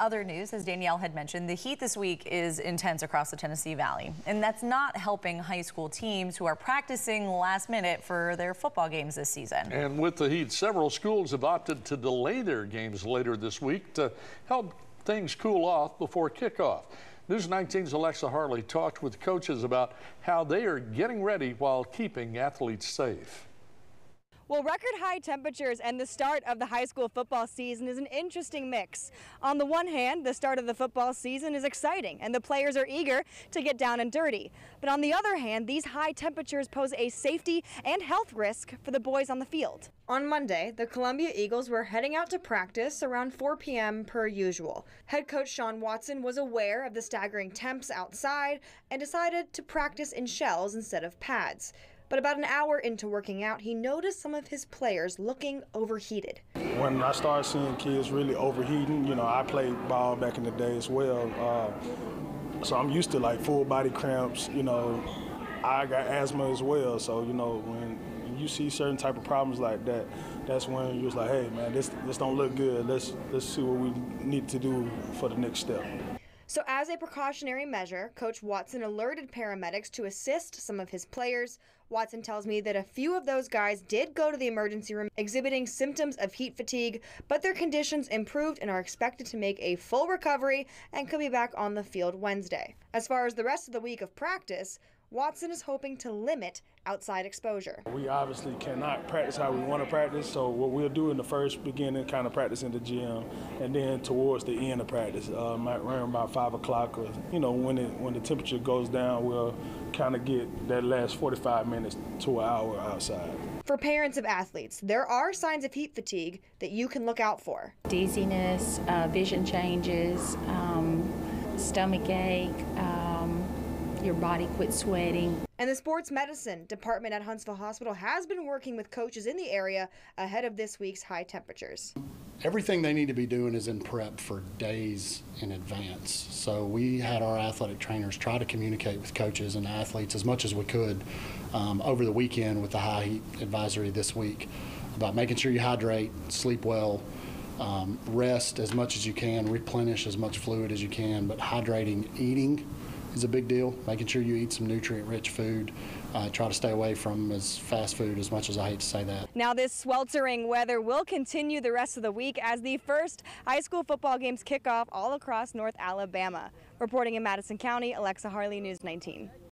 Other news, as Danielle had mentioned, the heat this week is intense across the Tennessee Valley, and that's not helping high school teams who are practicing last minute for their football games this season. And with the heat, several schools have opted to delay their games later this week to help things cool off before kickoff. News 19's Alexa Harley talked with coaches about how they are getting ready while keeping athletes safe. Well, record high temperatures and the start of the high school football season is an interesting mix. On the one hand, the start of the football season is exciting and the players are eager to get down and dirty. But on the other hand, these high temperatures pose a safety and health risk for the boys on the field. On Monday, the Columbia Eagles were heading out to practice around 4 p.m. per usual. Head coach Sean Watson was aware of the staggering temps outside and decided to practice in shells instead of pads. But about an hour into working out, he noticed some of his players looking overheated. When I started seeing kids really overheating, I played ball back in the day as well. So I'm used to like full body cramps, I got asthma as well. So, when you see certain type of problems like that, that's when you're like, hey man, this don't look good. Let's see what we need to do for the next step. So as a precautionary measure, Coach Watson alerted paramedics to assist some of his players. Watson tells me that a few of those guys did go to the emergency room exhibiting symptoms of heat fatigue, but their conditions improved and are expected to make a full recovery and could be back on the field Wednesday. As far as the rest of the week of practice, Watson is hoping to limit outside exposure. We obviously cannot practice how we want to practice, so what we'll do in the first beginning, kind of practice in the gym, and then towards the end of practice, might run about 5 o'clock, or when the temperature goes down, we'll kind of get that last 45 minutes to an hour outside. For parents of athletes, there are signs of heat fatigue that you can look out for. Dizziness, vision changes, stomach ache, your body quits sweating. And the sports medicine department at Huntsville Hospital has been working with coaches in the area ahead of this week's high temperatures. Everything they need to be doing is in prep for days in advance. So we had our athletic trainers try to communicate with coaches and athletes as much as we could over the weekend with the high heat advisory this week about making sure you hydrate, sleep well, rest as much as you can, replenish as much fluid as you can, but hydrating, eating is a big deal, making sure you eat some nutrient-rich food. Try to stay away from fast food as much as I hate to say that. Now this sweltering weather will continue the rest of the week as the first high school football games kick off all across North Alabama. Reporting in Madison County, Alexa Harley, News 19.